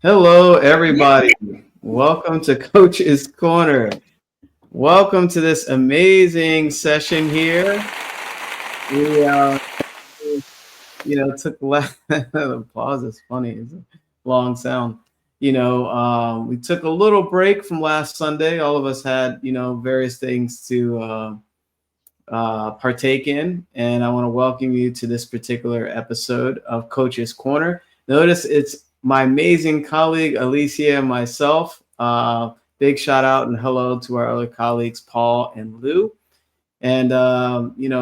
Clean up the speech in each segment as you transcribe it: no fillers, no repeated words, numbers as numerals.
Hello, Yeah. everybody. Welcome to Coach's Corner. Welcome to this amazing session here. We took the pause is funny. It's a long sound. We took a little break from last Sunday. All of us had, various things to partake in, and I want to welcome you to this particular episode of Coach's Corner. Notice it's my amazing colleague Alicia and myself. Big shout out and hello to our other colleagues Paul and Lou. And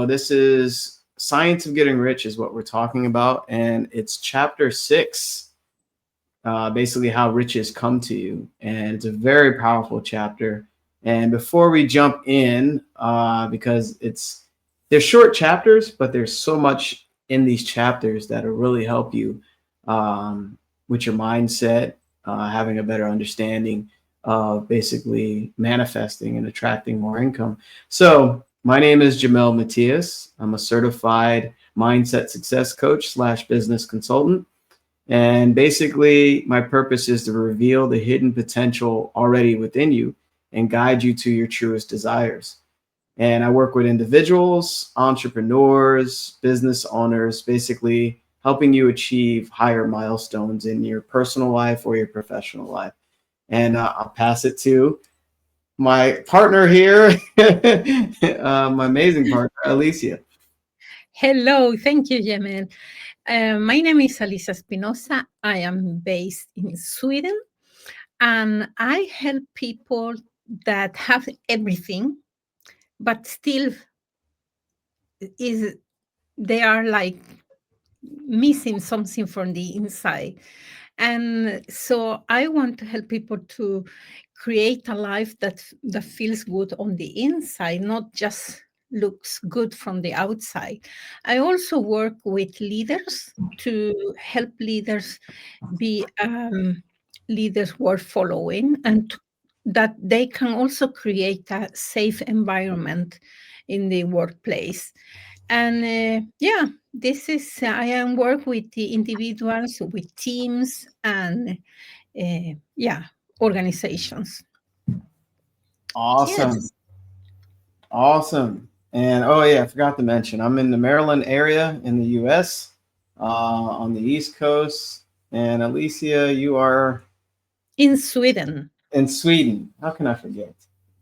this is Science of Getting Rich is what we're talking about, and it's chapter 6. Basically, how riches come to you, and it's a very powerful chapter. And before we jump in, because they're short chapters, but there's so much in these chapters that'll really help you with your mindset, having a better understanding of basically manifesting and attracting more income. So my name is Jamel Matias. I'm a certified mindset success coach / business consultant. And basically, my purpose is to reveal the hidden potential already within you and guide you to your truest desires. And I work with individuals, entrepreneurs, business owners, basically helping you achieve higher milestones in your personal life or your professional life. And I'll pass it to my partner here, my amazing partner, Alicia. Hello. Thank you, Jamel. My name is Alisa Espinosa. I am based in Sweden and I help people that have everything, but still is they are like missing something from the inside. And so I want to help people to create a life that feels good on the inside, not just looks good from the outside. I also work with leaders to help leaders be leaders worth following and that they can also create a safe environment in the workplace. And yeah, this is I am work with the individuals, with teams, and yeah, organizations. Awesome. Yes. Awesome. And oh yeah, I forgot to mention, I'm in the Maryland area in the U.S. On the East Coast. And Alicia, you are In Sweden. in Sweden. How can I forget?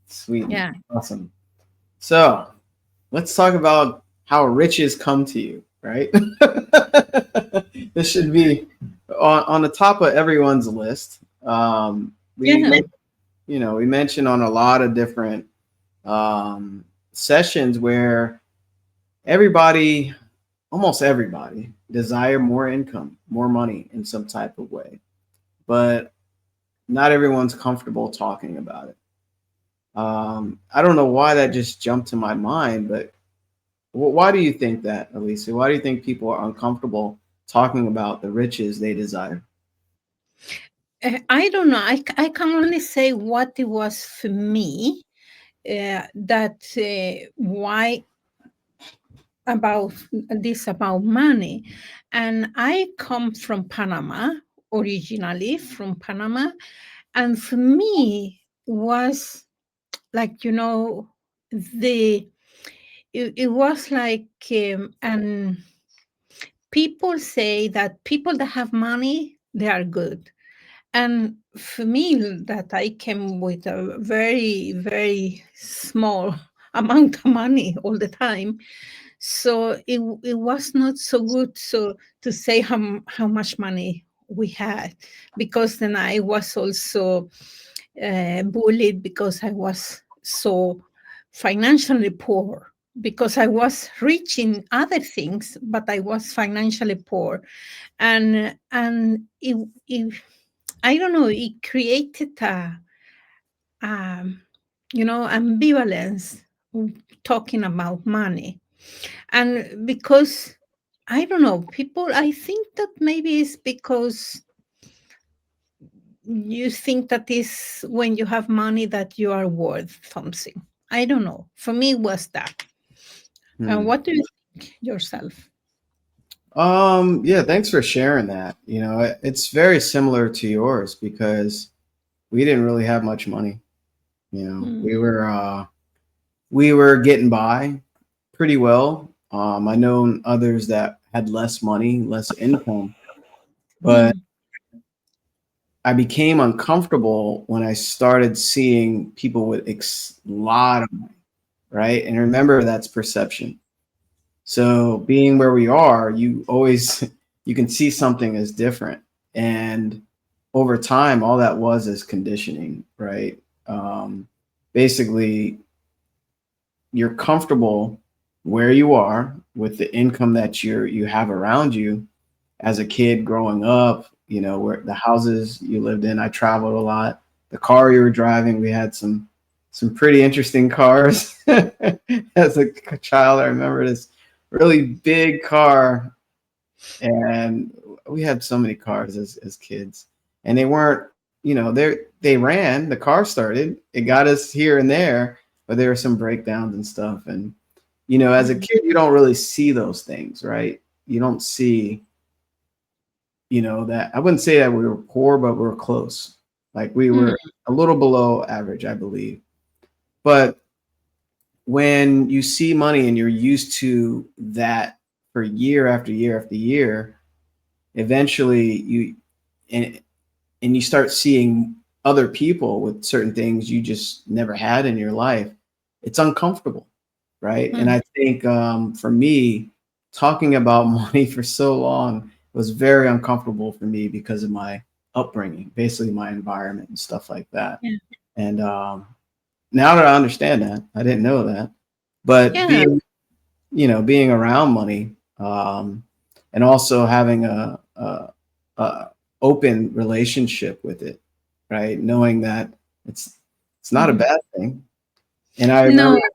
Sweden. Yeah. Awesome. So let's talk about how riches come to you, right? This should be on the top of everyone's list. We, Yeah. we mentioned on a lot of different um, sessions where everybody, almost everybody, desire more income, more money in some type of way, but not everyone's comfortable talking about it. I don't know why that just jumped to my mind, but why do you think that, Elisa? Why do you think people are uncomfortable talking about the riches they desire? I don't know. I can only say what it was for me. That why about this about money, and I come from Panama, originally from Panama, and for me was like the it was like and people say that people that have money they are good. And for me, that I came with a very, very small amount of money all the time. So it was not so good so to say how much money we had, because then I was also bullied because I was so financially poor, because I was rich in other things, but I was financially poor. And it I don't know, it created um, ambivalence of talking about money. And because, I don't know, people, I think that maybe it's because you think that is when you have money that you are worth something. I don't know. For me, it was that. And Hmm. what do you think yourself? Yeah, thanks for sharing that. It's very similar to yours because we didn't really have much money. Mm, We were getting by pretty well. I know others that had less money, less income, but mm, I became uncomfortable when I started seeing people with lot of money, right? And remember, that's perception. So being where we are, you always you can see something as different, and over time, all that was is conditioning, right? Basically, you're comfortable where you are with the income that you have around you. As a kid growing up, where the houses you lived in, I traveled a lot. The car you were driving, we had some pretty interesting cars. As a child, I remember this really big car, and we had so many cars as kids, and they weren't, they ran, the car started, it got us here and there, but there were some breakdowns and stuff. And as a mm, kid, you don't really see those things, right? You don't see, that I wouldn't say that we were poor, but we were close. Like we mm, were a little below average, I believe. But when you see money and you're used to that for year after year after year, eventually and, and you start seeing other people with certain things you just never had in your life, it's uncomfortable, right? And mm. I think for me, talking about money for so long was very uncomfortable for me because of my upbringing, basically my environment and stuff like that. Yeah. And now that I understand that, I didn't know that, but Yeah. being around money, and also having a open relationship with it, right? Knowing that it's it's not a Mhm. bad thing. And I remember, No,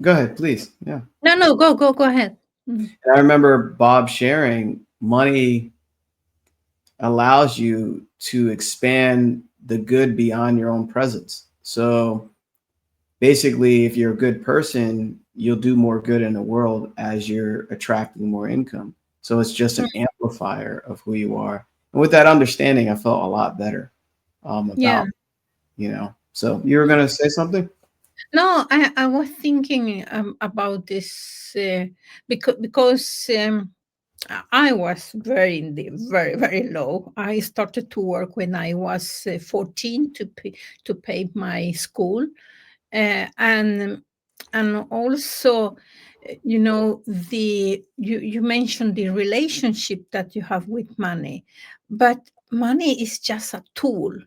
go ahead, please. Yeah. no, no. Go ahead. Mm. And I remember Bob sharing money allows you to expand the good beyond your own presence. So basically, if you're a good person, you'll do more good in the world as you're attracting more income. So it's just an amplifier of who you are. And with that understanding, I felt a lot better Yeah. about, So you were going to say something? No, I was thinking about this because I was very, very low. I started to work when I was 14 to pay my school, and also, the you mentioned the relationship that you have with money, but money is just a tool.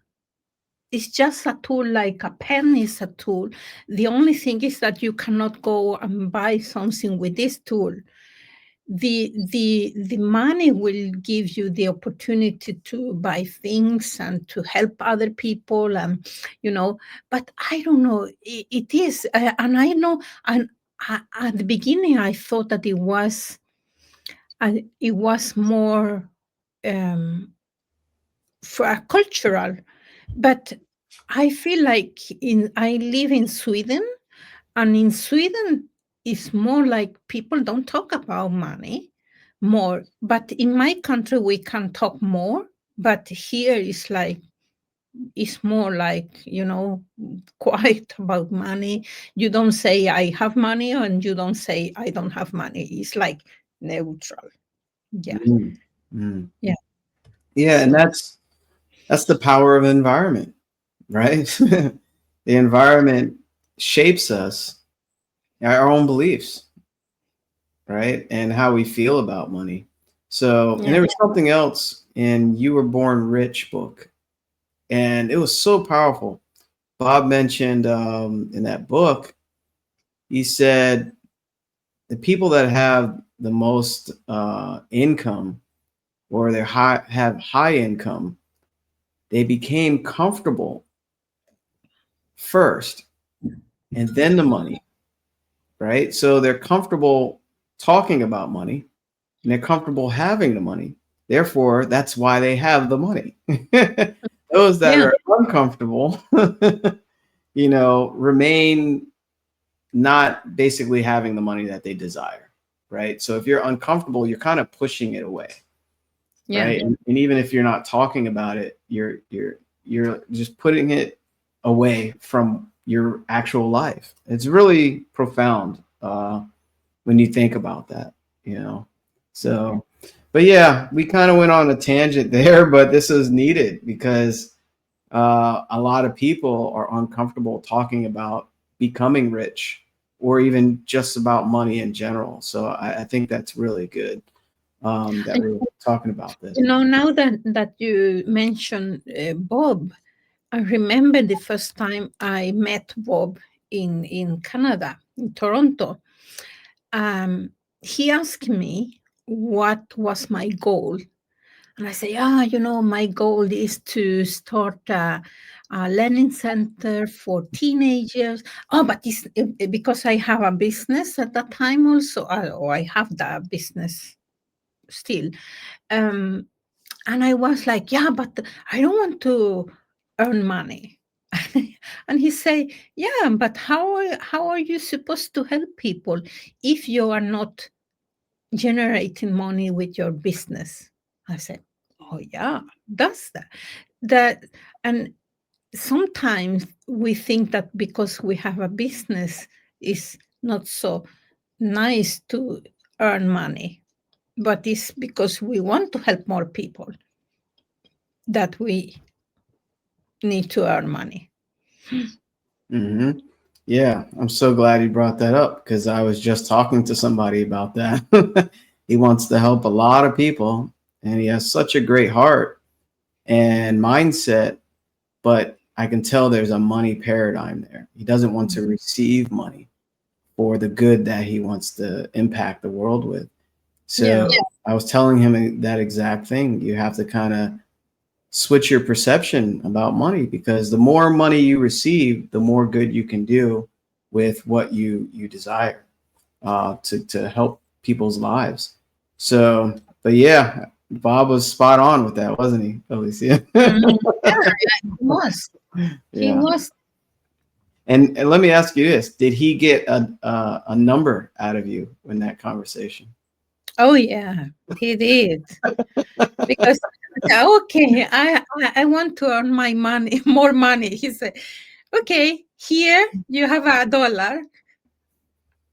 It's just a tool, like a pen is a tool. The only thing is that you cannot go and buy something with this tool. The money will give you the opportunity to buy things and to help other people, and but I don't know, it is and I know, and at the beginning I thought that it was more um for a cultural, but I feel like I live in Sweden, and in Sweden, it's more like people don't talk about money more. But in my country, we can talk more. But here it's more like, quiet about money. You don't say I have money, and you don't say I don't have money. It's like neutral. Yeah. Mm. Mm. Yeah. Yeah, and So that's the power of environment, right? The environment shapes us, our own beliefs, right? And how we feel about money. So, and yeah. there was something else in You Were Born Rich book, and it was so powerful. Bob mentioned in that book, he said the people that have the most income, or they have high income, they became comfortable first and then the money, right? So they're comfortable talking about money, and they're comfortable having the money. Therefore, that's why they have the money. Those that Yeah. are uncomfortable, remain not basically having the money that they desire. right? So if you're uncomfortable, you're kind of pushing it away, Yeah. right? And even if you're not talking about it, you're just putting it away from your actual life. It's really profound when you think about that, you know. So, but yeah, we kind of went on a tangent there, but this is needed because a lot of people are uncomfortable talking about becoming rich or even just about money in general. So I think that's really good that And, we're talking about this. you know, now that you mentioned Bob, I remember the first time I met Bob in Canada, in Toronto. Um, he asked me what was my goal. And I say, my goal is to start a learning center for teenagers. Oh, but it's because I have a business at that time also, or I have that business still. Um, and I was like, yeah, but I don't want to earn money. And he say, yeah, but how are you supposed to help people if you are not generating money with your business? I said, oh yeah, that's that. And sometimes we think that because we have a business is not so nice to earn money, but it's because we want to help more people that we need to earn money. Hmm. Yeah, I'm so glad you brought that up because I was just talking to somebody about that. He wants to help a lot of people and he has such a great heart and mindset, but I can tell there's a money paradigm there. He doesn't want to receive money for the good that he wants to impact the world with. Yeah. So I was telling him that exact thing. You have to kind of switch your perception about money because the more money you receive, the more good you can do with what you desire to help people's lives. So, but yeah, Bob was spot on with that, wasn't he, Alicia? Mhm. Yeah, he was. He Yeah. was. And let me ask you this: did he get a number out of you in that conversation? Oh yeah, he did. Because okay, I want to earn my money, more money. He said, okay, here you have $1.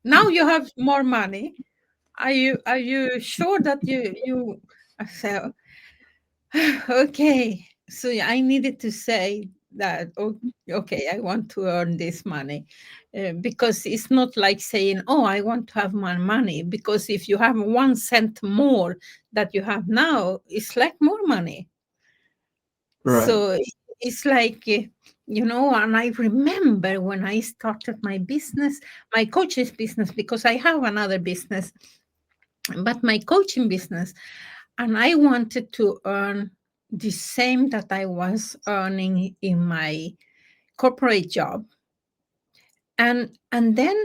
Now you have more money. Are you sure that you I said, okay. So yeah, I needed to say that, okay, I want to earn this money. Because it's not like saying, oh, I want to have more money. Because if you have 1 cent more that you have now, it's like more money. Right. So it's like, and I remember when I started my business, my coach's business, because I have another business, but my coaching business, and I wanted to earn the same that I was earning in my corporate job. And then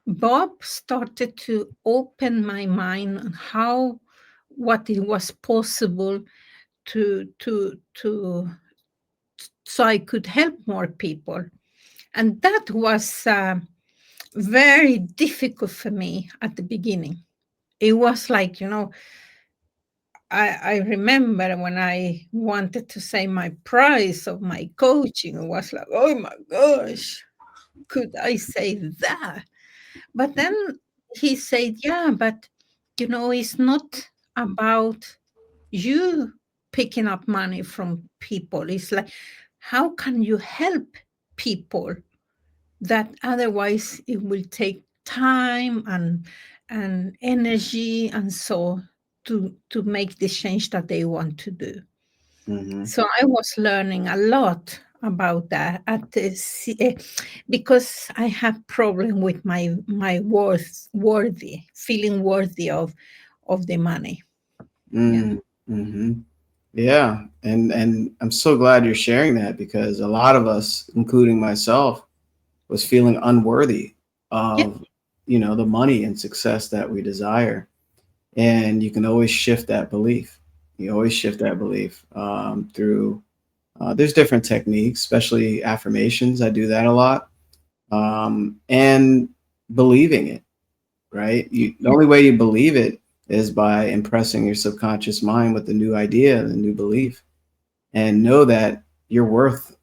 Bob started to open my mind on what it was possible to so I could help more people. And that was very difficult for me at the beginning. It was like, I remember when I wanted to say my price of my coaching, it was like, oh my gosh, could I say that? But then he said, yeah, but it's not about you picking up money from people. It's like, how can you help people that otherwise it will take time and energy and so to make the change that they want to do. Hmm. So I was learning a lot about that because I have problem with my feeling worthy of the money. Yeah. Mm-hmm. Yeah, and I'm so glad you're sharing that because a lot of us, including myself, was feeling unworthy Yeah. of the money and success that we desire, and you can always shift that belief. You always shift that belief through. There's different techniques, especially affirmations. I do that a lot, and believing it, right? The only way you believe it is by impressing your subconscious mind with the new idea, the new belief, and know that you're worth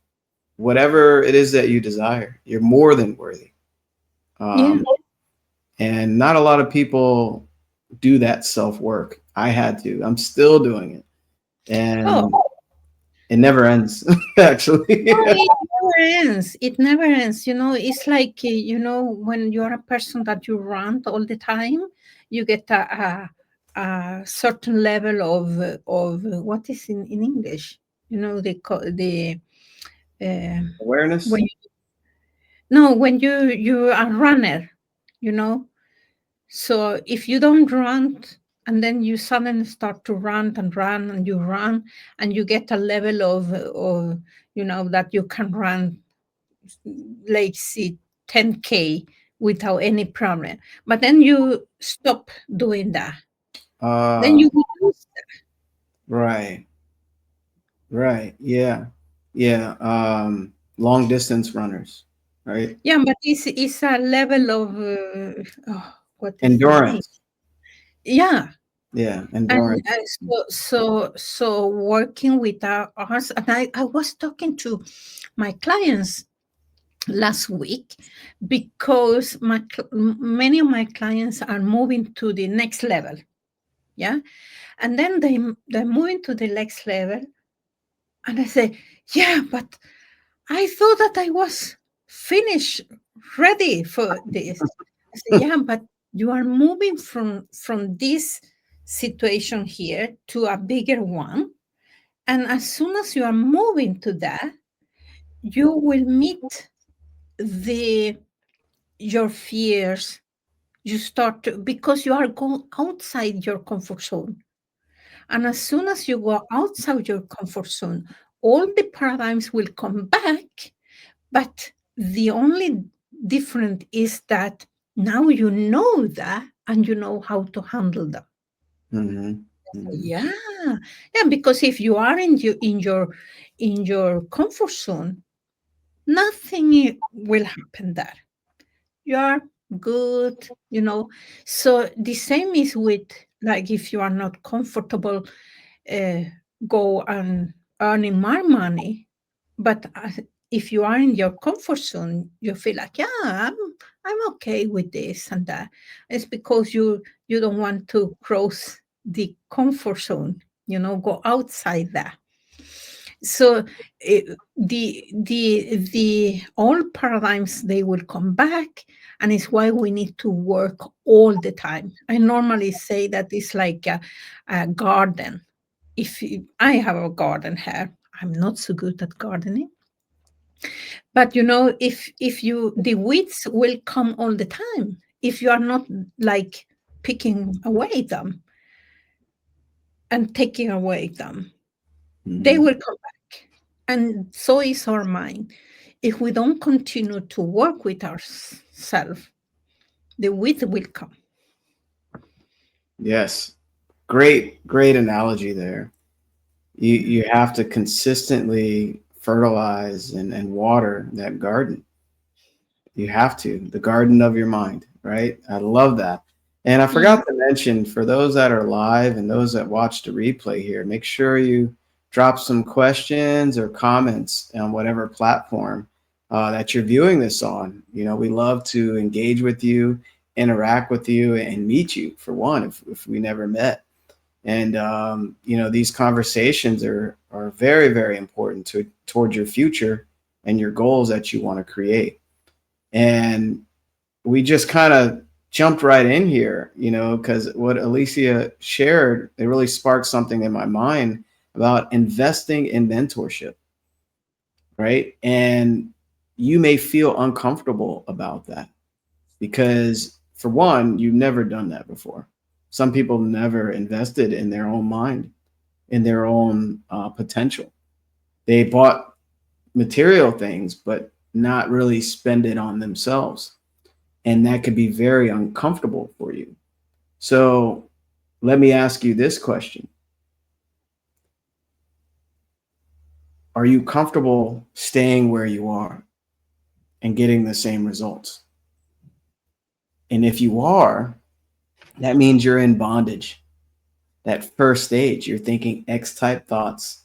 whatever it is that you desire. You're more than worthy. Yeah. And not a lot of people do that self work. I had to. I'm still doing it, and Oh, it never ends. Actually, no, it never ends. It never ends. It's like, when you're a person that you rant all the time, you get a certain level of what is in English? They call the when awareness. you, no, when you are a runner, you know. So if you don't run, and then you suddenly start to run and run and you run, and you get a level of that you can run, like, see, 10K without any problem. But then you stop doing that. Then Uh, you lose that. right, right, yeah, yeah. Long distance runners, right? Yeah, but it's a level of what is the name? Endurance, Yeah. yeah, And endurance. so working with us, and I was talking to my clients last week, because many of my clients are moving to the next level. Yeah. And then they're moving to the next level, and I say, yeah, but I thought that I was finished, ready for this. I say, yeah, but you are moving from this situation here to a bigger one, and as soon as you are moving to that, you will meet the your fears. You start to, because you are going outside your comfort zone. And as soon as you go outside your comfort zone, all the paradigms will come back. But the only difference is that now you know that, and you know how to handle them. Mm-hmm. Mm-hmm. Yeah. Yeah, because if you are in your comfort zone, nothing will happen there. You are good. So the same is with, like, if you are not comfortable, uh, go and earning more money. But if you are in your comfort zone, you feel like, yeah, I'm okay with this and that. It's because you don't want to cross the comfort zone, go outside that. So the old paradigms, they will come back, and it's why we need to work all the time. I normally say that it's like a garden. I have a garden here, I'm not so good at gardening, but if you the weeds will come all the time if you are not, like, picking away them and taking away them. They Mm-hmm. will come back. And so is our mind. If we don't continue to work with ourselves, the weeds will come. Yes, great analogy there. You have to consistently fertilize and water that garden. You have to, the garden of your mind, right? I love that. And I Yeah. forgot to mention, for those that are live and those that watch the replay here, make sure you drop some questions or comments on whatever platform that you're viewing this on. We love to engage with you, interact with you, and meet you, for one, if we never met. And these conversations are very, very important toward your future and your goals that you want to create. And we just kind of jumped right in here, because what Alicia shared, it really sparked something in my mind about investing in mentorship, right? And you may feel uncomfortable about that because, for one, you've never done that before. Some people never invested in their own mind, in their own potential. They bought material things, but not really spend it on themselves. And that could be very uncomfortable for you. So let me ask you this question. Are you comfortable staying where you are and getting the same results? And if you are, that means you're in bondage. That first stage, you're thinking X type thoughts,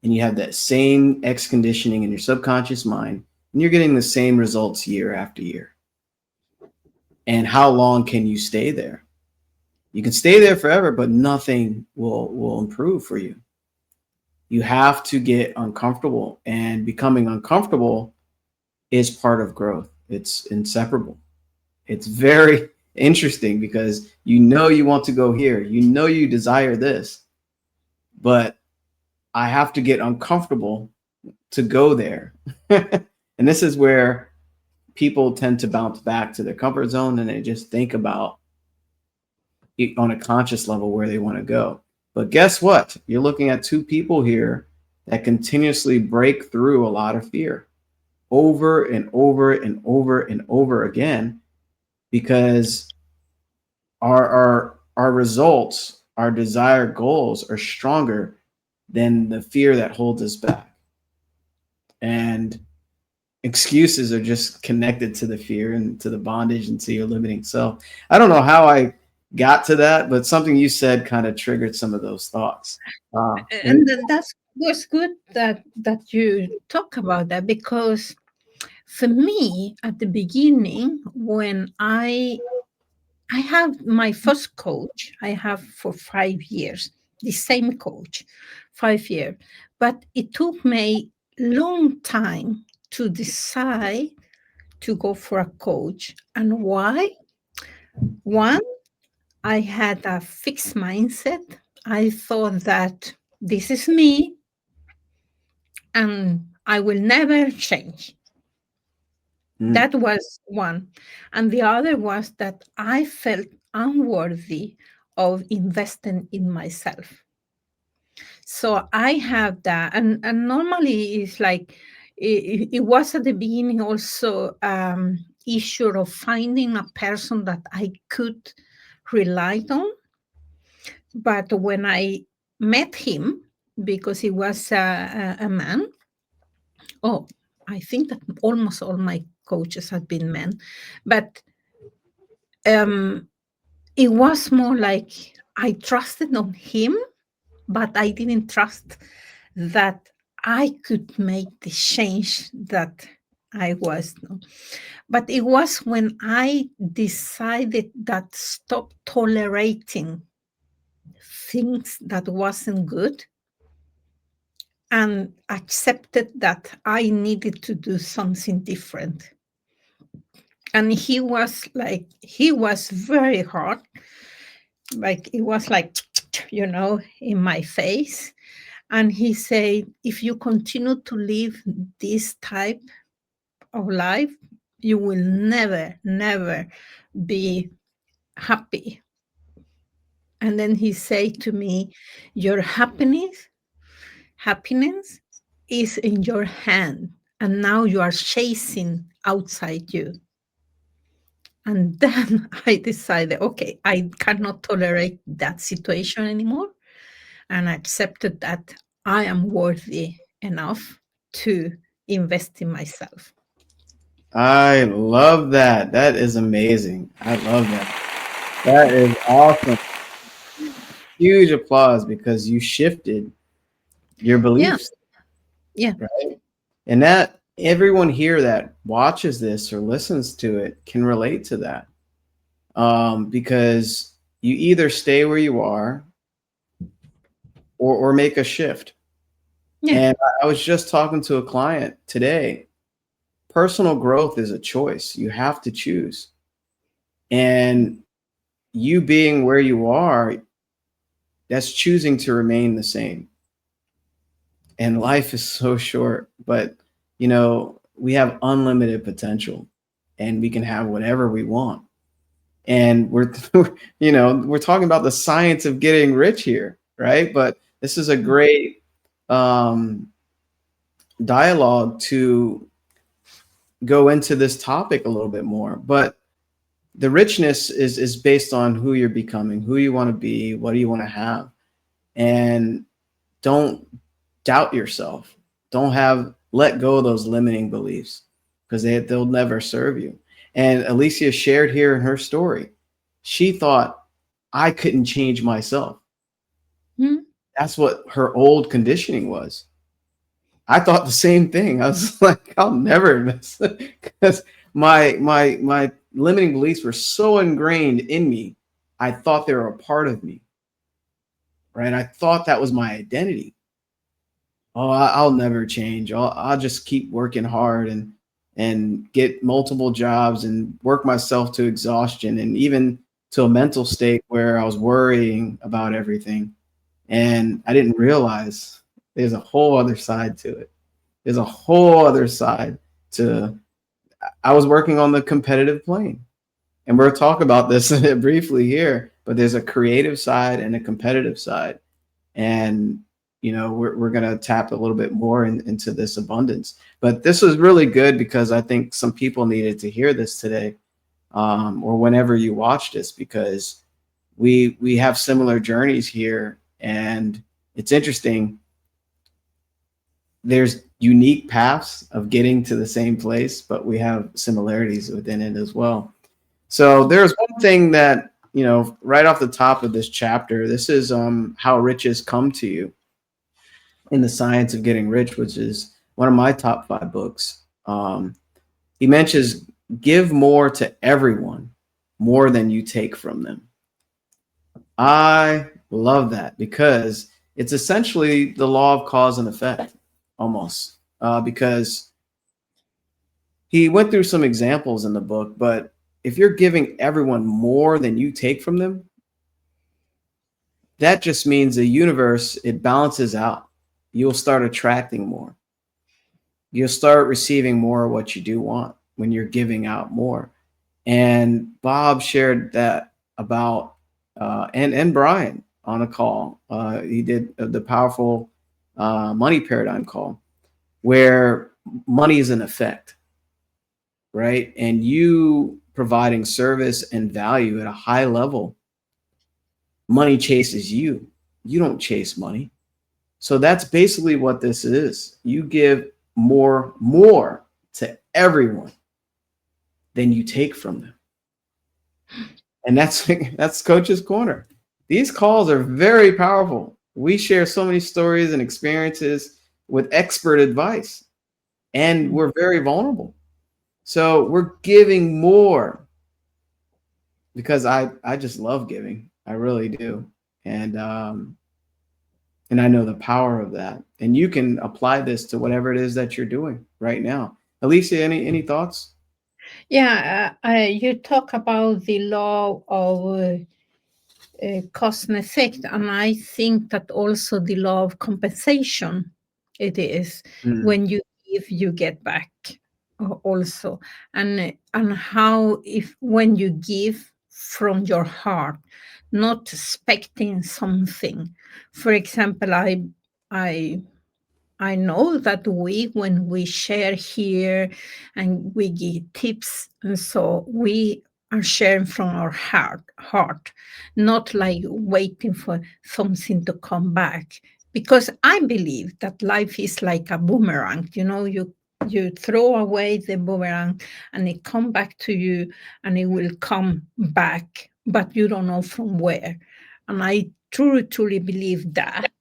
and you have that same X conditioning in your subconscious mind, and you're getting the same results year after year. And how long can you stay there? You can stay there forever, but nothing will improve for you. You have to get uncomfortable, and becoming uncomfortable is part of growth. It's inseparable. It's very interesting because you want to go here, you desire this, but I have to get uncomfortable to go there. And this is where people tend to bounce back to their comfort zone, and they just think about it on a conscious level where they want to go. But guess what? You're looking at two people here that continuously break through a lot of fear over and over and over and over again, because our results, our desired goals are stronger than the fear that holds us back. And excuses are just connected to the fear and to the bondage and to your limiting self. I don't know how I got to that, but something you said kind of triggered some of those thoughts. And that was good that you talk about that, because for me at the beginning, when I have my first coach, I have for 5 years, the same coach, 5 years. But it took me long time to decide to go for a coach. And why? One, I had a fixed mindset. I thought that this is me and I will never change. Mm. That was one. And the other was that I felt unworthy of investing in myself. So I have that. And normally it's like, it was at the beginning also issue of finding a person that I could rely on. But when I met him, because he was a man, oh, I think that almost all my coaches have been men, but um, it was more like I trusted on him, but I didn't trust that I could make the change that I was. No? But it was when I decided that stop tolerating things that wasn't good and accepted that I needed to do something different. And he was very hard. Like it was like, in my face. And he said, if you continue to live this type of life, you will never, never be happy. And then he said to me, your happiness is in your hand. And now you are chasing outside you. And then I decided, okay, I cannot tolerate that situation anymore. And I accepted that I am worthy enough to invest in myself. I love that. That is amazing. I love that. That is awesome. Huge applause, because you shifted your Yeah, beliefs, yeah, right? And that everyone here that watches this or listens to it can relate to that. Because you either stay where you are, or make a shift. yeah, And I was just talking to a client today. Personal growth is a choice. You have to choose. And you being where you are, that's choosing to remain the same. And life is so short, but we have unlimited potential, and we can have whatever we want. And we're talking about the science of getting rich here, right? But this is a great um, dialogue to go into this topic a little bit more. But the richness is based on who you're becoming, who you want to be, what do you want to have. And don't doubt yourself. Don't let go of those limiting beliefs, because they'll never serve you. And Alicia shared here in her story, she thought I couldn't change myself. Mm. That's what her old conditioning was. I thought the same thing. I was like, I'll never miss it, because my limiting beliefs were so ingrained in me. I thought they were a part of me, right? I thought that was my identity. Oh, I'll never change. I'll just keep working hard and get multiple jobs and work myself to exhaustion, and even to a mental state where I was worrying about everything. And I didn't realize there's a whole other side to it. There's a whole other side to, I was working on the competitive plane. And we'll talk about this briefly here, but there's a creative side and a competitive side. And we're going to tap a little bit more into this abundance. But this was really good because I think some people needed to hear this today, or whenever you watch this, because we have similar journeys here. And it's interesting. There's unique paths of getting to the same place, but we have similarities within it as well. So there's one thing that, right off the top of this chapter, this is How Riches Come to You in the Science of Getting Rich, which is one of my top 5 books. He mentions give more to everyone, more than you take from them. I love that because it's essentially the law of cause and effect, almost, because he went through some examples in the book, but if you're giving everyone more than you take from them, that just means the universe, it balances out. You'll start attracting more. You'll start receiving more of what you do want when you're giving out more. And Bob shared that about, and Brian on a call. He did the powerful money paradigm call, where money is an effect, right? And you providing service and value at a high level, money chases you. You don't chase money. So that's basically what this is. You give more to everyone than you take from them. And that's Coach's Corner. These calls are very powerful. We share so many stories and experiences with expert advice, and we're very vulnerable. So we're giving more because I just love giving. I really do. And I know the power of that. And you can apply this to whatever it is that you're doing right now. Alicia, any thoughts? Yeah, you talk about the law of cause and effect, and I think that also the law of compensation. It is when you give, you get back also, and how if when you give from your heart, not expecting something. For example, I know that when we share here and we give tips, and so we are sharing from our heart, not like waiting for something to come back. Because I believe that life is like a boomerang. You throw away the boomerang and it come back to you, and it will come back, but you don't know from where. And I truly believe that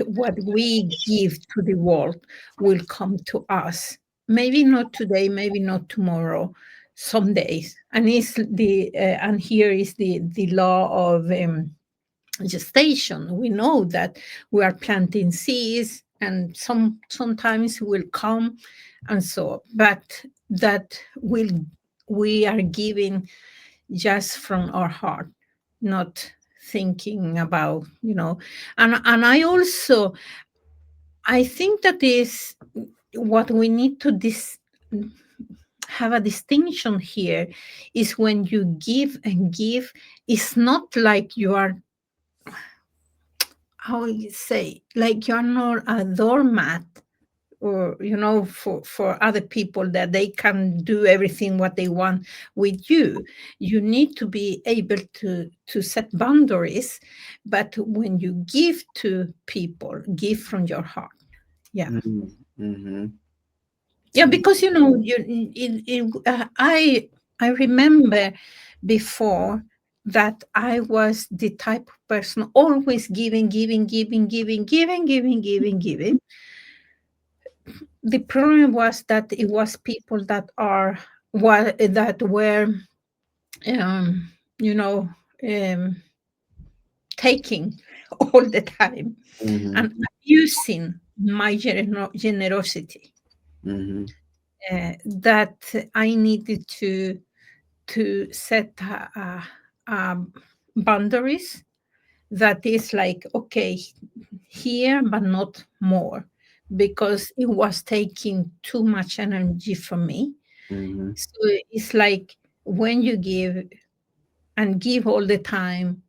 what we give to the world will come to us. Maybe not today, maybe not tomorrow, some days. And and here is the law of gestation. We know that we are planting seeds, and sometimes will come, and so. But that will we are giving just from our heart, not thinking about, and I think that is what we need to have a distinction here, is when you give and give, it's not like you are, how will you say, like you're not a doormat, or for other people, that they can do everything what they want with you. You need to be able to set boundaries, but when you give to people, give from your heart. Yeah. Mm-hmm. Yeah, because I remember before that I was the type of person always giving, giving, giving, giving, giving, giving, giving, giving. The problem was that it was people that were um, you know um, taking all the time Mm-hmm. and abusing my generosity, Mm-hmm. that I needed to set boundaries, that is like, okay, here but not more, because it was taking too much energy from me. Mm-hmm. So it's like, when you give and give all the time,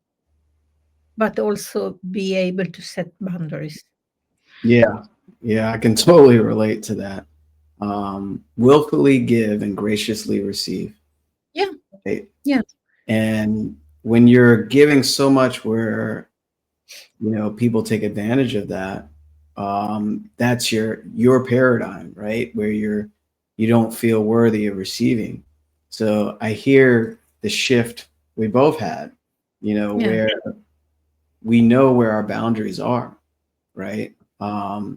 but also be able to set boundaries. Yeah. Yeah. I can totally relate to that. Willfully give and graciously receive. Yeah, Right? yeah. And when you're giving so much where, people take advantage of that, that's your paradigm, right? Where you don't feel worthy of receiving. So I hear the shift we both had, Yeah. where we know where our boundaries are, right?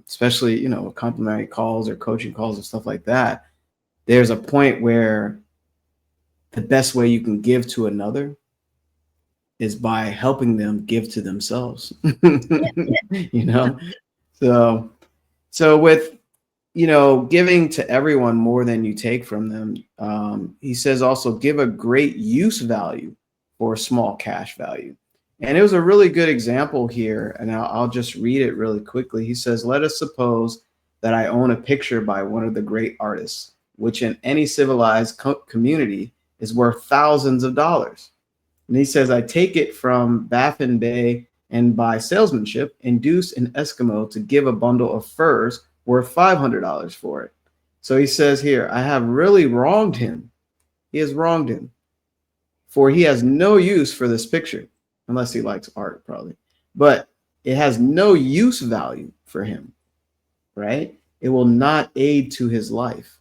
Especially, complimentary calls or coaching calls and stuff like that. There's a point where the best way you can give to another is by helping them give to themselves. you know so with giving to everyone more than you take from them, he says also give a great use value for a small cash value. And it was a really good example here, and I'll just read it really quickly. He says, let us suppose that I own a picture by one of the great artists, which in any civilized community is worth thousands of dollars. And he says, I take it from Baffin Bay and by salesmanship induce an Eskimo to give a bundle of furs worth $500 for it. So he says here, I have really wronged him. He has wronged him, for he has no use for this picture, unless he likes art, probably. But it has no use value for him, right? It will not aid to his life.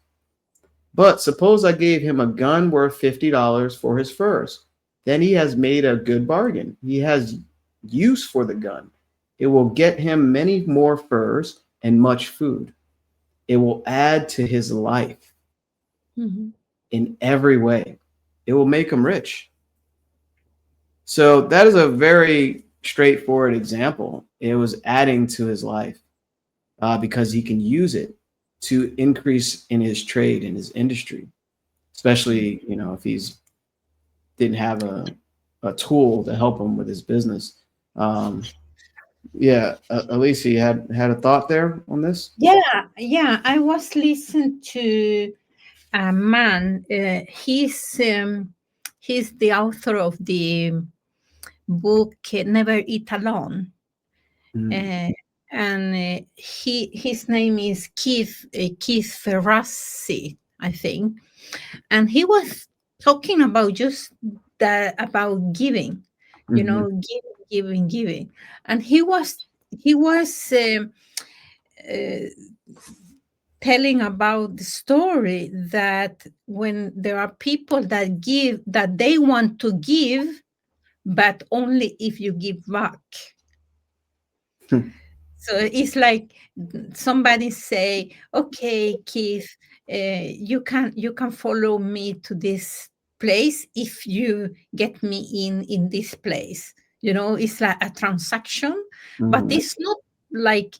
But suppose I gave him a gun worth $50 for his furs. Then he has made a good bargain. He has use for the gun. It will get him many more furs and much food. It will add to his life in every way. It will make him rich. So that is a very straightforward example. It was adding to his life because he can use it to increase in his trade, in his industry, especially, if he's didn't have a tool to help him with his business. Yeah, Alicia, you had a thought there on this? Yeah. I was listening to a man. He's the author of the book Never Eat Alone, Mm, and his name is Keith Ferrazzi, I think, and he was talking about just that, about giving, mhm, giving, and he was uh, telling about the story that when there are people that give, that they want to give, but only if you give back. So it's like somebody say, "Okay, Keith, you can follow me to this place if you get me in this place." It's like a transaction, but mhm, it's not like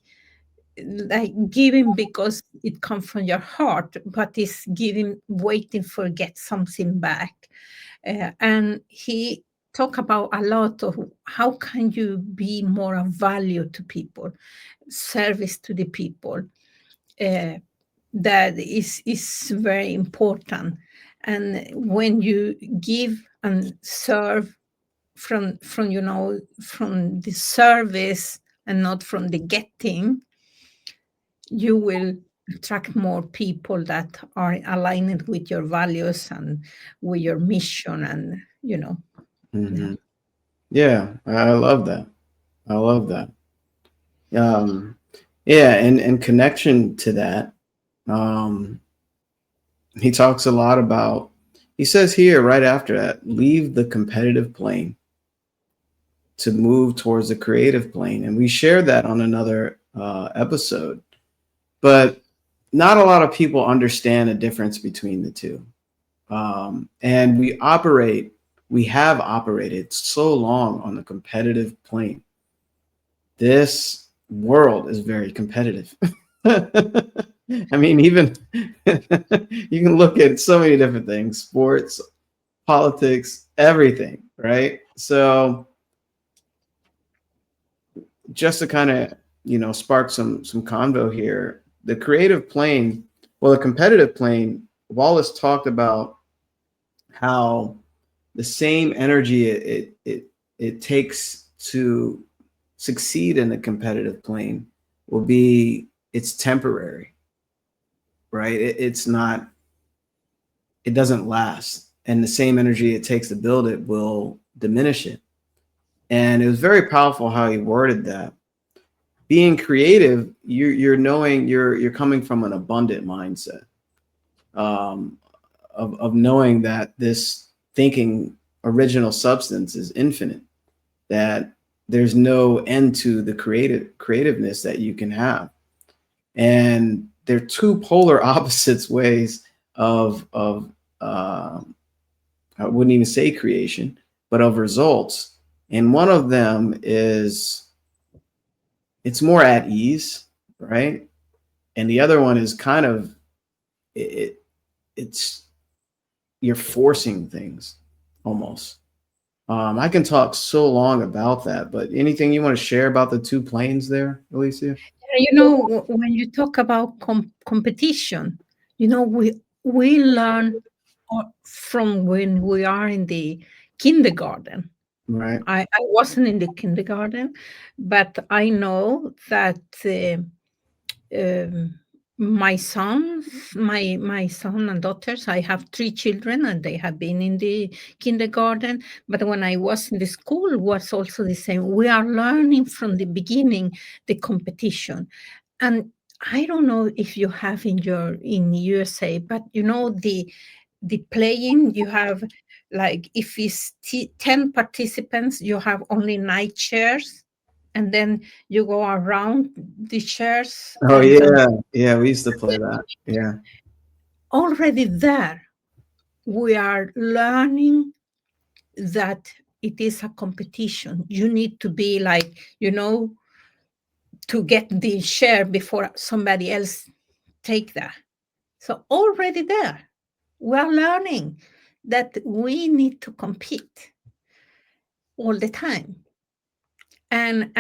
giving because it comes from your heart, but it's giving waiting for get something back. And he talk about a lot of how can you be more of value to people, service to the people. uh, that is very important. And when you give and serve from the service and not from the getting, you will attract more people that are aligned with your values and with your mission. And yeah. mhm. Yeah, I love that. I love that. Um, yeah, and connection to that, um, he talks a lot about. He says here right after that, leave the competitive plane. to move towards the creative plane. And we shared that on another episode. But not a lot of people understand the difference between the two. And we have operated so long on the competitive plane. This world is very competitive. I mean, even you can look at so many different things, sports, politics, everything, right? So just to kind of, spark some convo here, the creative plane, well, the competitive plane, Wallace talked about how the same energy it takes to succeed in the competitive plane will be, it's temporary, right? It's not, it doesn't last. And the same energy it takes to build it will diminish it. And it was very powerful how he worded that. Being creative, you're knowing you're coming from an abundant mindset, of knowing that this thinking original substance is infinite, that there's no end to the creativeness that you can have. And they're two polar opposites ways of I wouldn't even say creation, but of results. And one of them is, it's more at ease, right? And the other one is kind of, it's you're forcing things almost. I can talk so long about that, but anything you want to share about the two planes there, Alicia? When you talk about competition, we learn from when we are in the kindergarten. Right. I wasn't in the kindergarten, but I know that my sons, my son and daughters, I have 3 children, and they have been in the kindergarten. But when I was in the school, it was also the same. We are learning from the beginning the competition, and I don't know if you have in USA, but the playing, you have, like, if it's 10 participants, you have only 9 chairs, and then you go around the chairs, Oh and yeah, we used to play that. Yeah. already there we are learning that it is a competition. You need to be like, to get the share before somebody else take that. So already there we are learning that we need to compete all the time. And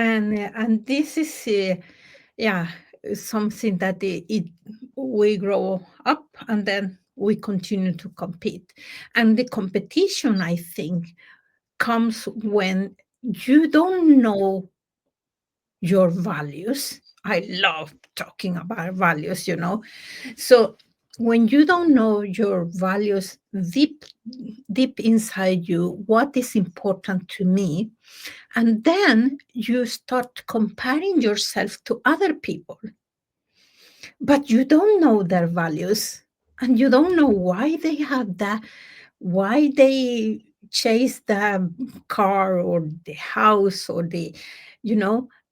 this is yeah, something that we grow up, and then we continue to compete. And the competition, I think, comes when you don't know your values. I love talking about values. So when you don't know your values deep inside you, what is important to me, and then you start comparing yourself to other people, but you don't know their values, and you don't know why they have that, why they chase the car or the house or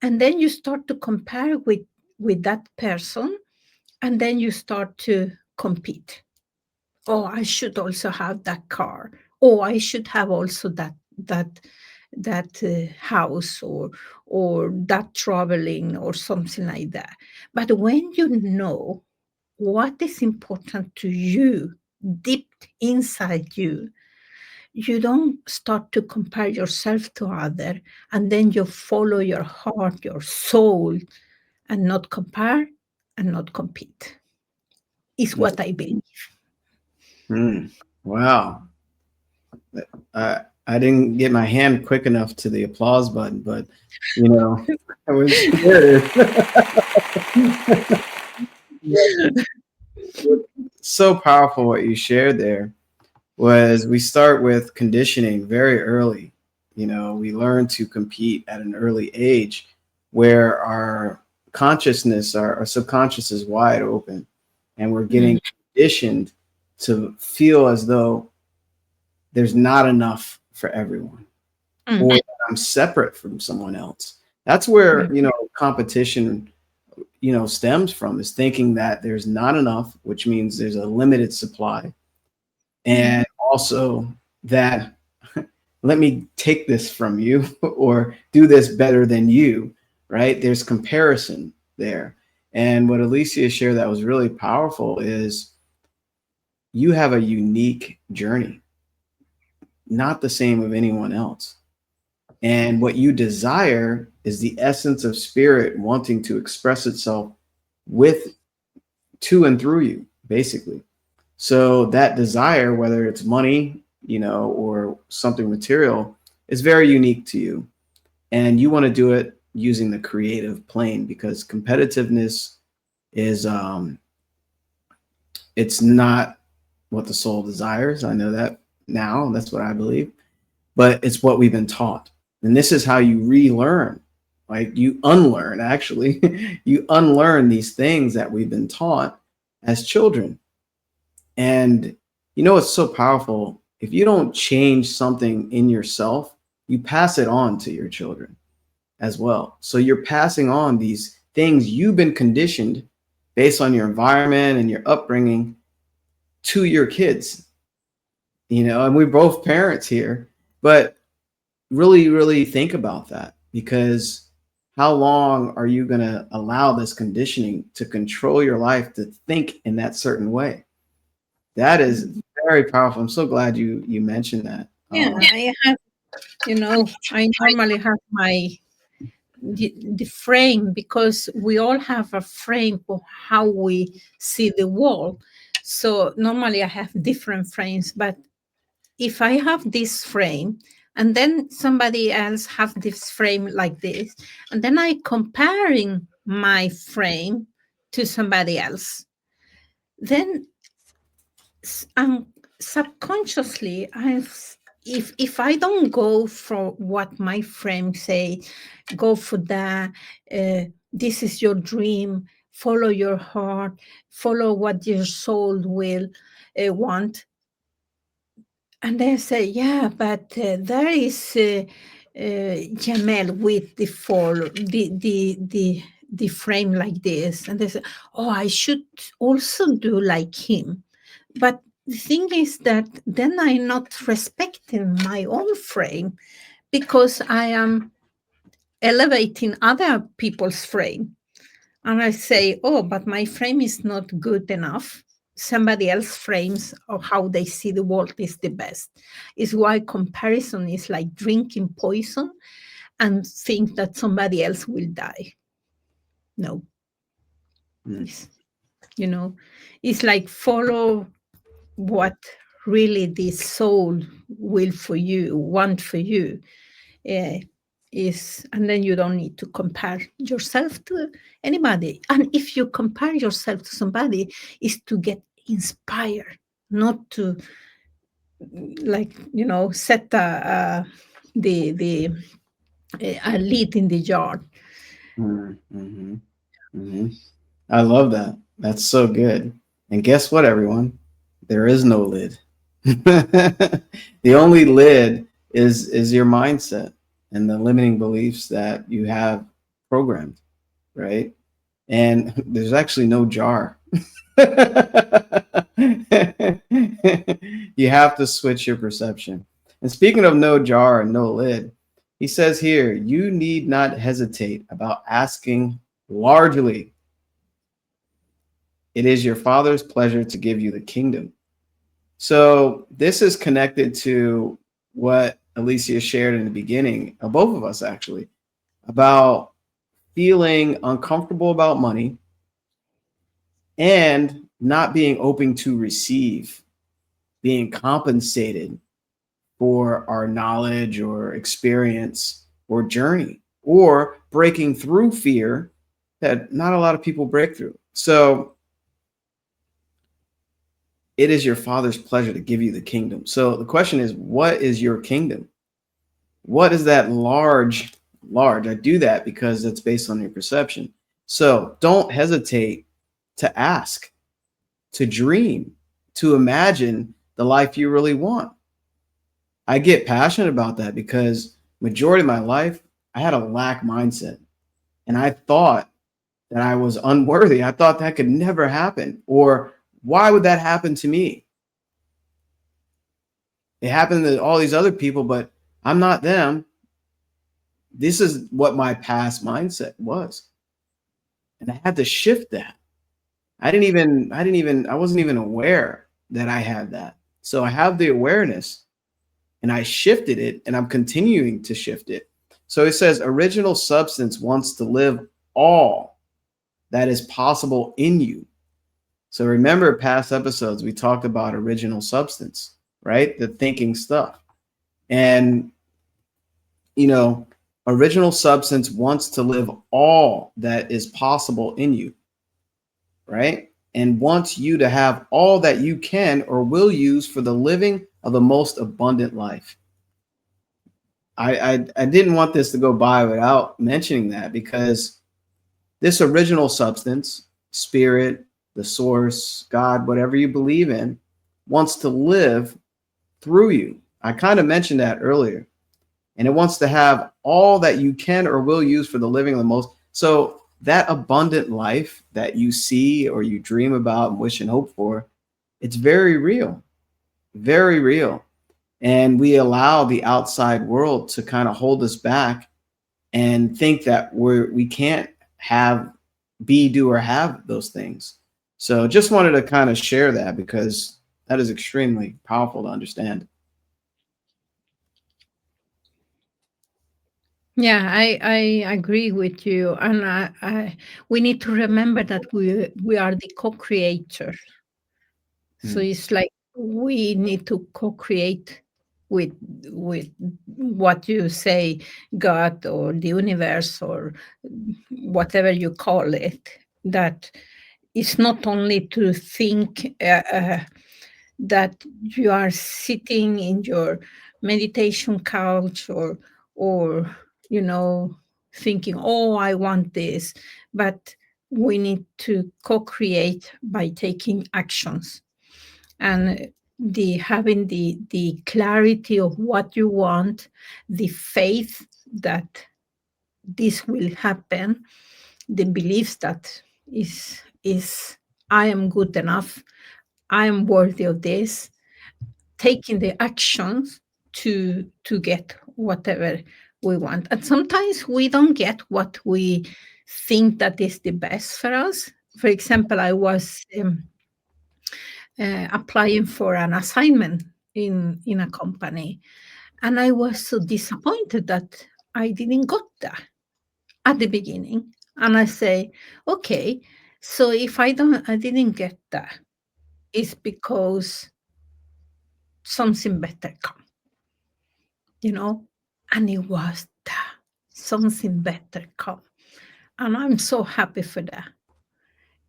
and then you start to compare with that person, and then you start to compete. Oh, I should also have that car. Oh, I should have also that house, or that traveling, or something like that. But when you know what is important to you deep inside you, you don't start to compare yourself to other, and then you follow your heart, your soul, and not compare and not compete, is what I believe. Wow. I didn't get my hand quick enough to the applause button, but I was curious. So powerful what you shared there was, we start with conditioning very early. We learn to compete at an early age, where our consciousness, our subconscious is wide open, and we're getting conditioned to feel as though there's not enough for everyone, or that I'm separate from someone else. That's where, competition, stems from, is thinking that there's not enough, which means there's a limited supply. And also that let me take this from you or do this better than you, right? There's comparison there. And what Alicia shared that was really powerful is you have a unique journey, not the same of anyone else. And what you desire is the essence of spirit wanting to express itself with, to and through you, basically. So that desire, whether it's money, or something material, is very unique to you. And you want to do it using the creative plane, because competitiveness is, it's not what the soul desires. I know that now, that's what I believe, but it's what we've been taught. And this is how you relearn, like you unlearn, actually, you unlearn these things that we've been taught as children. And it's so powerful. If you don't change something in yourself, you pass it on to your children as well. So you're passing on these things you've been conditioned based on your environment and your upbringing to your kids. And we're both parents here, but really, really think about that, because how long are you going to allow this conditioning to control your life to think in that certain way? That is very powerful. I'm so glad you mentioned that. Yeah, I have, I normally have the frame, because we all have a frame for how we see the world. So normally I have different frames, but if I have this frame and then somebody else have this frame like this, and then I comparing my frame to somebody else, then subconsciously if I don't go for what my frame say, go for that, this is your dream, follow your heart, follow what your soul will want. And they say, yeah, but there is Jamel with the frame like this. And they say, oh, I should also do like him. But the thing is that then I'm not respecting my own frame, because I am elevating other people's frame. And I say, oh, but my frame is not good enough. Somebody else frames of how they see the world is the best. Is why comparison is like drinking poison and think that somebody else will die. No. It's like follow what really the soul will for you, want for you. Is, and then you don't need to compare yourself to anybody. And if you compare yourself to somebody, is to get inspired, not to set a lid in the jar. Mm-hmm. Mm-hmm. I love that. That's so good. And guess what, everyone? There is no lid. The only lid is your mindset and the limiting beliefs that you have programmed, right? And there's actually no jar. You have to switch your perception. And speaking of no jar and no lid, he says here, you need not hesitate about asking largely. It is your Father's pleasure to give you the kingdom. So this is connected to what Alicia shared in the beginning, of both of us actually, about feeling uncomfortable about money and not being open to receive, being compensated for our knowledge or experience or journey, or breaking through fear that not a lot of people break through. So it is your Father's pleasure to give you the kingdom. So the question is, what is your kingdom? What is that large? I do that because it's based on your perception. So don't hesitate to ask, to dream, to imagine the life you really want. I get passionate about that because majority of my life, I had a lack mindset. And I thought that I was unworthy. I thought that could never happen. Or why would that happen to me? It happened to all these other people, but I'm not them. This is what my past mindset was. And I had to shift that. I wasn't even aware that I had that. So I have the awareness and I shifted it and I'm continuing to shift it. So it says original substance wants to live all that is possible in you. So remember past episodes, we talked about original substance, right? The thinking stuff. And, you know, original substance wants to live all that is possible in you, right? And wants you to have all that you can or will use for the living of the most abundant life. I didn't want this to go by without mentioning that, because this original substance, spirit, the source, God, whatever you believe in, wants to live through you. I kind of mentioned that earlier. And it wants to have all that you can or will use for the living of the most. So that abundant life that you see or you dream about and wish and hope for, it's very real, very real. And we allow the outside world to kind of hold us back and think that we can't have, be, do, or have those things. So just wanted to kind of share that, because that is extremely powerful to understand. Yeah, I agree with you, and we need to remember that we are the co-creator. So it's like we need to co-create with what you say, God or the universe or whatever you call it. That it's not only to think that you are sitting in your meditation couch or you know, thinking, oh, I want this, but we need to co-create by taking actions, and the having the clarity of what you want, the faith that this will happen, the beliefs that is I am good enough, I am worthy of this, taking the actions to get whatever we want. And sometimes we don't get what we think that is the best for us. For example, I was applying for an assignment in a company, and I was so disappointed that I didn't got that at the beginning. And I say, okay, so if I didn't get that, it's because something better come, you know? And it was that something better come. And I'm so happy for that.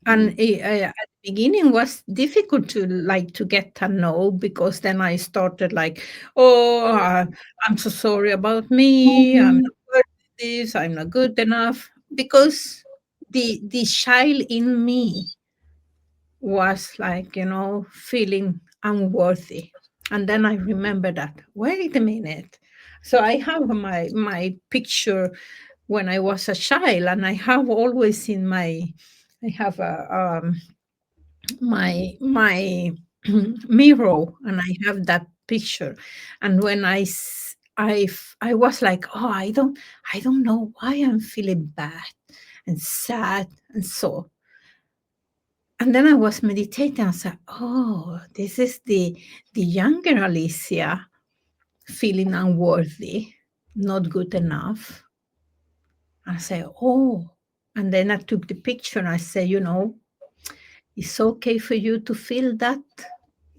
And at the beginning was difficult to like to get a no, because then I started like, oh, I'm so sorry about me. I'm not worth this. I'm not good enough, because the child in me was like, you know, feeling unworthy. And then I remember that, wait a minute. So I have my picture when I was a child, and I have always in my, I have a my mirror, and I have that picture. And when I was like, oh, I don't know why I'm feeling bad and sad and so. And then I was meditating. I said, oh, this is the younger Alicia feeling unworthy, not good enough. And I say, oh. And then I took the picture and I say, you know, it's okay for you to feel that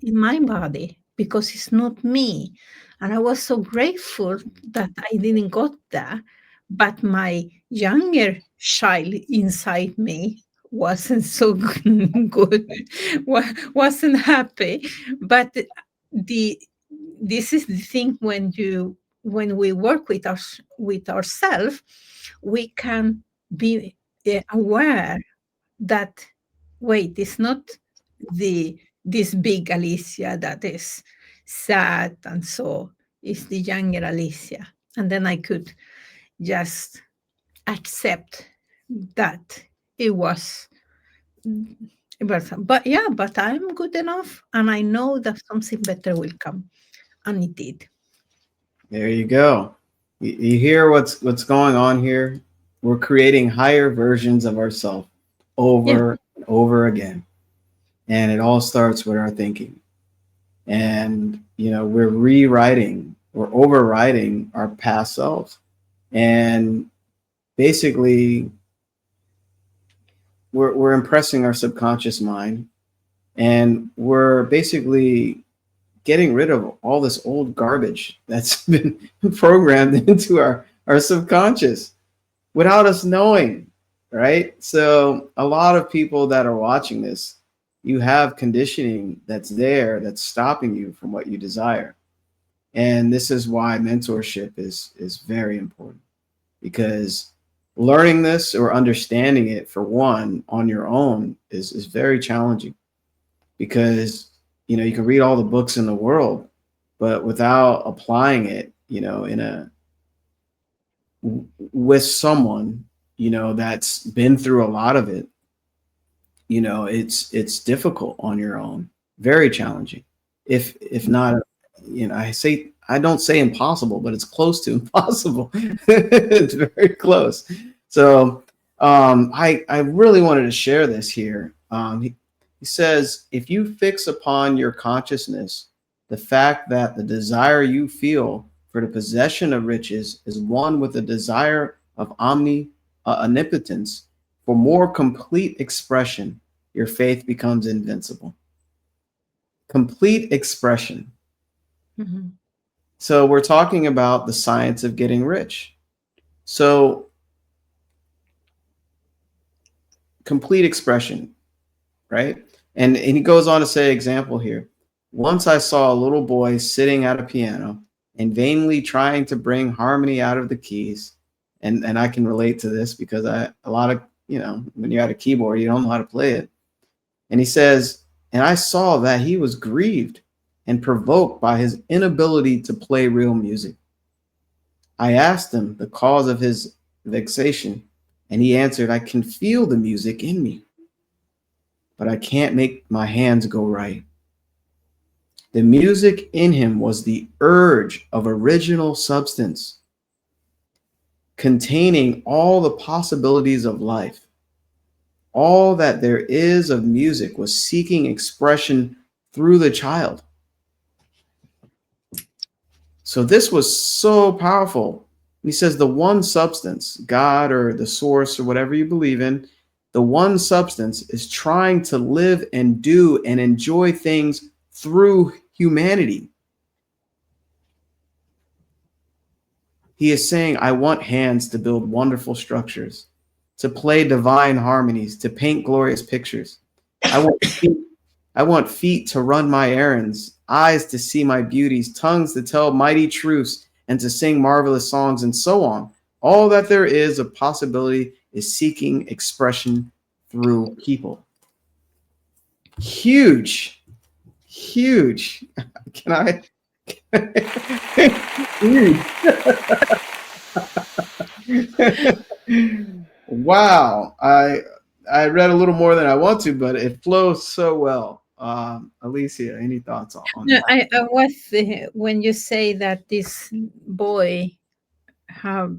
in my body, because it's not me. And I was so grateful that I didn't got that, but my younger child inside me wasn't so good, wasn't happy. But the this is the thing, when we work with us with ourselves, we can be aware that, wait, it's not this big Alicia that is sad, and so it's the younger Alicia. And then I could just accept that it was but yeah, but I'm good enough, and I know that something better will come, and it did. There you go. You hear what's going on here? We're creating higher versions of ourselves Yeah. over and over again. And it all starts with our thinking. And we're rewriting, we're overriding our past selves. And basically we're impressing our subconscious mind, and we're basically getting rid of all this old garbage that's been programmed into our subconscious without us knowing, right? So a lot of people that are watching this, you have conditioning that's there that's stopping you from what you desire. And this is why mentorship is very important, because learning this or understanding it, for one, on your own is very challenging, because you can read all the books in the world, but without applying it, in a with someone that's been through a lot of it, it's difficult on your own, very challenging, if not, I don't say impossible, but it's close to impossible. It's very close. So I really wanted to share this here. He says, if you fix upon your consciousness the fact that the desire you feel for the possession of riches is one with the desire of omnipotence for more complete expression, your faith becomes invincible. Complete expression. Mhm. So we're talking about the science of getting rich. So complete expression, right? And he goes on to say, example here. Once I saw a little boy sitting at a piano and vainly trying to bring harmony out of the keys. And I can relate to this, because a lot of, when you're at a keyboard, you don't know how to play it. And he says, and I saw that he was grieved and provoked by his inability to play real music. I asked him the cause of his vexation, and he answered, I can feel the music in me, but I can't make my hands go right. The music in him was the urge of original substance, containing all the possibilities of life. All that there is of music was seeking expression through the child. So this was so powerful. He says the one substance, God or the source or whatever you believe in, the one substance is trying to live and do and enjoy things through humanity. He is saying, I want hands to build wonderful structures, to play divine harmonies, to paint glorious pictures. I want feet to run my errands, eyes to see my beauties, tongues to tell mighty truths, and to sing marvelous songs, and so on. All that there is of possibility is seeking expression through people. Huge, huge. Can I? Huge. Wow. I read a little more than I want to, but it flows so well. Alicia, any thoughts on No, that? I was when you say that this boy have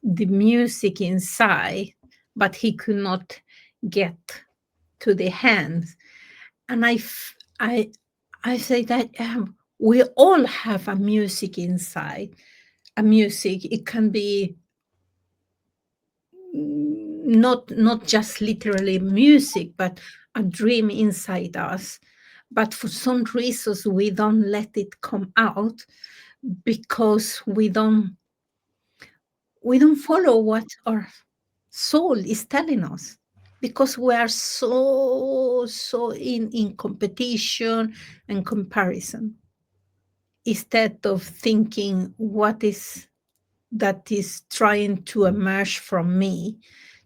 the music inside, but he could not get to the hands, and I I say that we all have a music inside. A music, it can be not just literally music, but a dream inside us. But for some reasons, we don't let it come out because we don't follow what our soul is telling us, because we are so in competition and comparison, instead of thinking what is that is trying to emerge from me,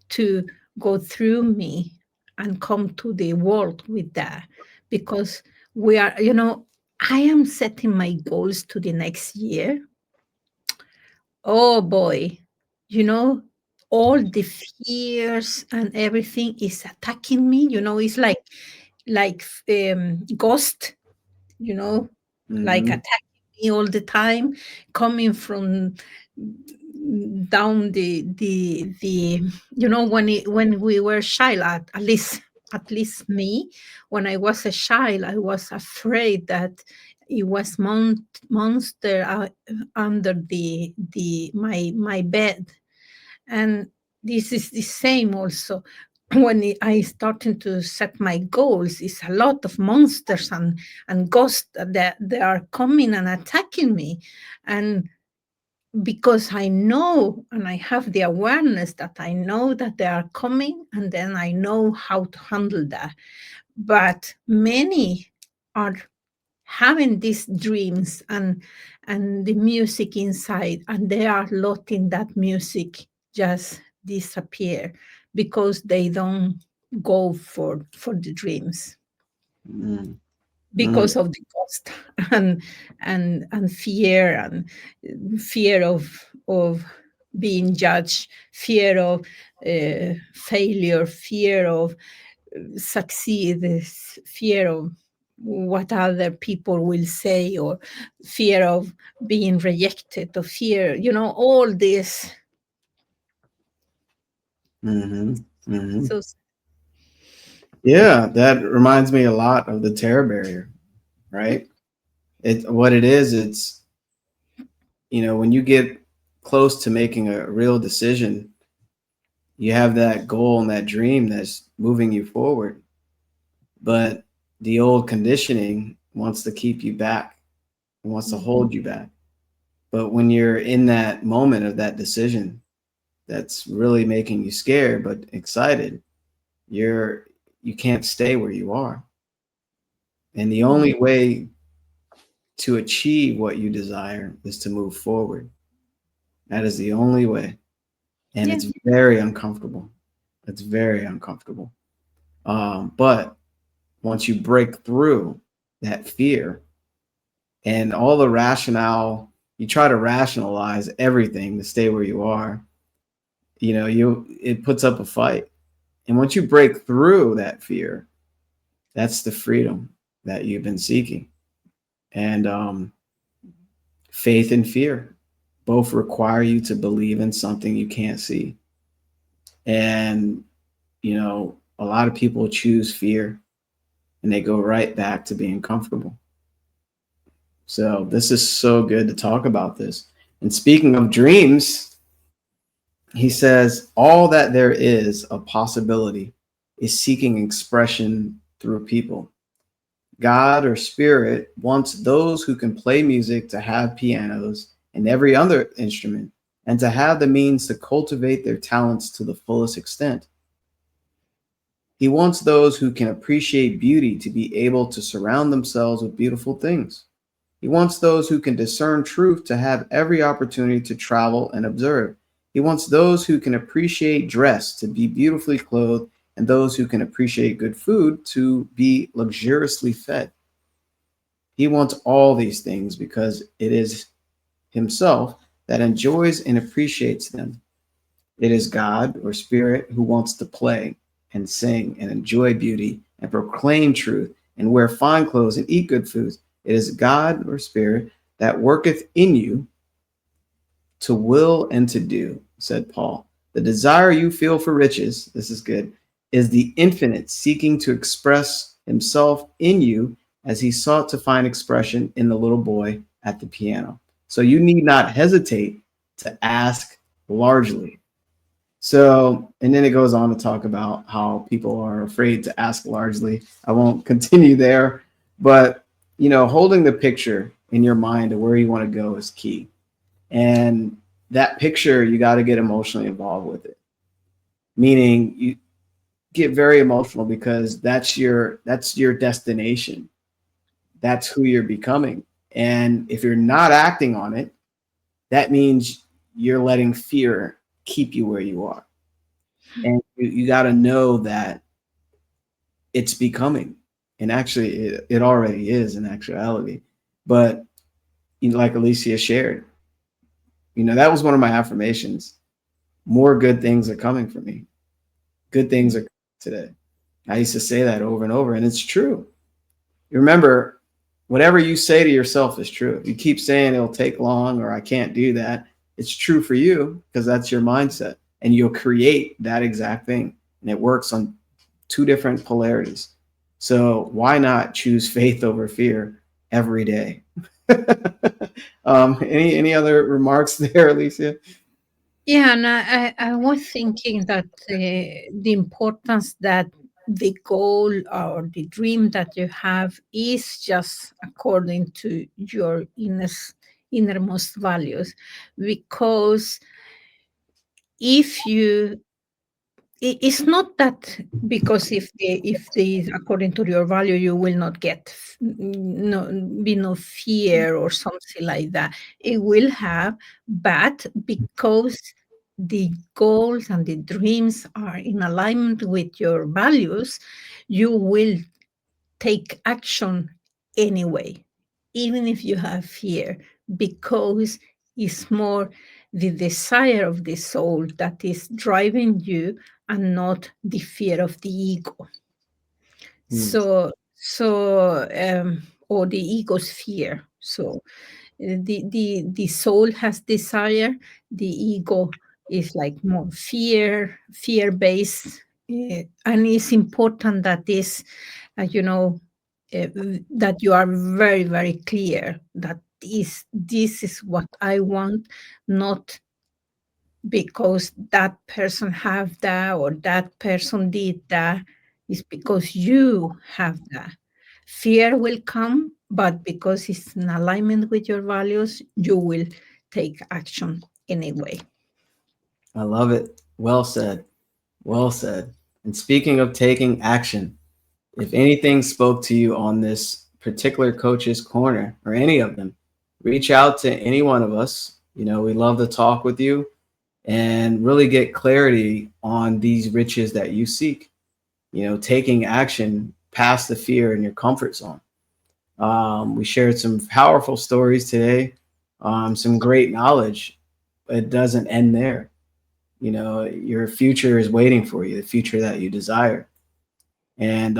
to go through me and come to the world with that. Because we are, I am setting my goals to the next year. Oh boy, you know, all the fears and everything is attacking me. It's like ghost, you know, like Hmm. attacking me all the time, coming from down the when we were child, at least me, when I was a child, I was afraid that it was monster under the my bed. And this is the same also when I started to set my goals. It's a lot of monsters and ghosts that they are coming and attacking me. And because I know and I have the awareness that I know that they are coming, and then I know how to handle that. But many are having these dreams and the music inside, and they are letting that music just disappear because they don't go for the dreams Mm. Mm. because of the cost and fear, and fear of being judged, fear of failure, fear of succeed, this fear of what other people will say, or fear of being rejected, or fear, all this. Hmm. Hmm. So Yeah, that reminds me a lot of the terror barrier, right? What it is, it's, when you get close to making a real decision, you have that goal and that dream that's moving you forward. But the old conditioning wants to keep you back, and wants to Mhm. hold you back. But when you're in that moment of that decision that's really making you scared but excited, you're you can't stay where you are. And the Mhm. only way to achieve what you desire is to move forward. That is the only way. And Yeah. it's very uncomfortable. It's very uncomfortable. But once you break through that fear and all the rationale, you try to rationalize everything to stay where you are, it puts up a fight. And once you break through that fear, that's the freedom that you've been seeking. And faith and fear both require you to believe in something you can't see. And, a lot of people choose fear and they go right back to being comfortable. So, this is so good to talk about this. And speaking of dreams, he says, all that there is of possibility is seeking expression through people. God or spirit wants those who can play music to have pianos and every other instrument, and to have the means to cultivate their talents to the fullest extent. He wants those who can appreciate beauty to be able to surround themselves with beautiful things. He wants those who can discern truth to have every opportunity to travel and observe. He wants those who can appreciate dress to be beautifully clothed, and those who can appreciate good food to be luxuriously fed. He wants all these things because it is himself that enjoys and appreciates them. It is God or spirit who wants to play and sing and enjoy beauty and proclaim truth and wear fine clothes and eat good foods. It is God or spirit that worketh in you to will and to do, said Paul. The desire you feel for riches, this is good, is the infinite seeking to express himself in you as he sought to find expression in the little boy at the piano. So you need not hesitate to ask largely. So, and then it goes on to talk about how people are afraid to ask largely. I won't continue there, but holding the picture in your mind of where you want to go is key. And that picture, you got to get emotionally involved with it. Meaning you get very emotional because that's your destination. That's who you're becoming. And if you're not acting on it, that means you're letting fear keep you where you are. And you got to know that it's becoming. And actually, it already is in actuality. But like Alicia shared, That was one of my affirmations. More good things are coming for me. Good things are coming today. I used to say that over and over, and it's true. You remember, whatever you say to yourself is true. If you keep saying it'll take long or I can't do that, it's true for you because that's your mindset, and you'll create that exact thing. And it works on two different polarities. So why not choose faith over fear every day? Any other remarks there, Alicia? Yeah, and I was thinking that the importance that the goal or the dream that you have is just according to your innermost values, because if you it's not that, because if the according to your value you will not get no fear or something like that. It will have, but because the goals and the dreams are in alignment with your values, you will take action anyway, even if you have fear, because it's more the desire of the soul that is driving you, and not the fear of the ego. Hmm. So or the ego's fear. So the soul has desire, the ego is like more fear based. And it's important that that you are very very clear that this is what I want, not because that person have that or that person did that. Is because you have that. Fear will come, but because it's in alignment with your values, you will take action anyway. I love it. Well said. Well said. And speaking of taking action, if anything spoke to you on this particular coach's corner or any of them, reach out to any one of us. We love to talk with you and really get clarity on these riches that you seek. Taking action past the fear in your comfort zone. We shared some powerful stories today, some great knowledge. It doesn't end there. Your future is waiting for you, the future that you desire. And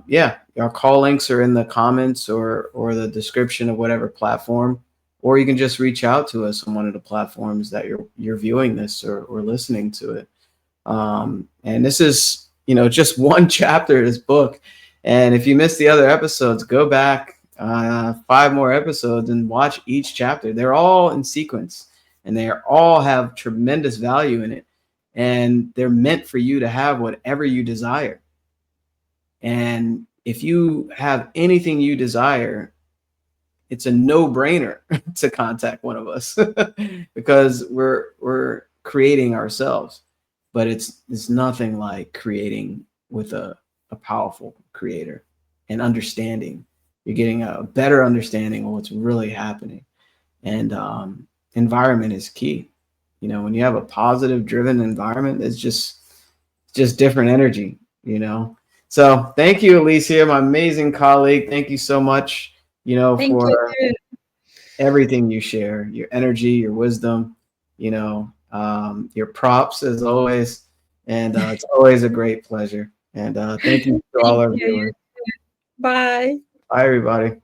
yeah, our call links are in the comments or the description of whatever platform, or you can just reach out to us on one of the platforms that you're viewing this or listening to it. And this is just one chapter of this book. And if you missed the other episodes, go back 5 more episodes and watch each chapter. They're all in sequence, and they all have tremendous value in it. And they're meant for you to have whatever you desire. And if you have anything you desire, it's a no-brainer to contact one of us because we're creating ourselves. But it's nothing like creating with a powerful creator and understanding. You're getting a better understanding of what's really happening. And environment is key. When you have a positive driven environment, it's just different energy. So thank you, Alicia, my amazing colleague. Thank you so much, Thank for you. everything you share, your energy, your wisdom, your props as always. And it's always a great pleasure. And thank you to all Thank our you. viewers. Bye. Bye, everybody.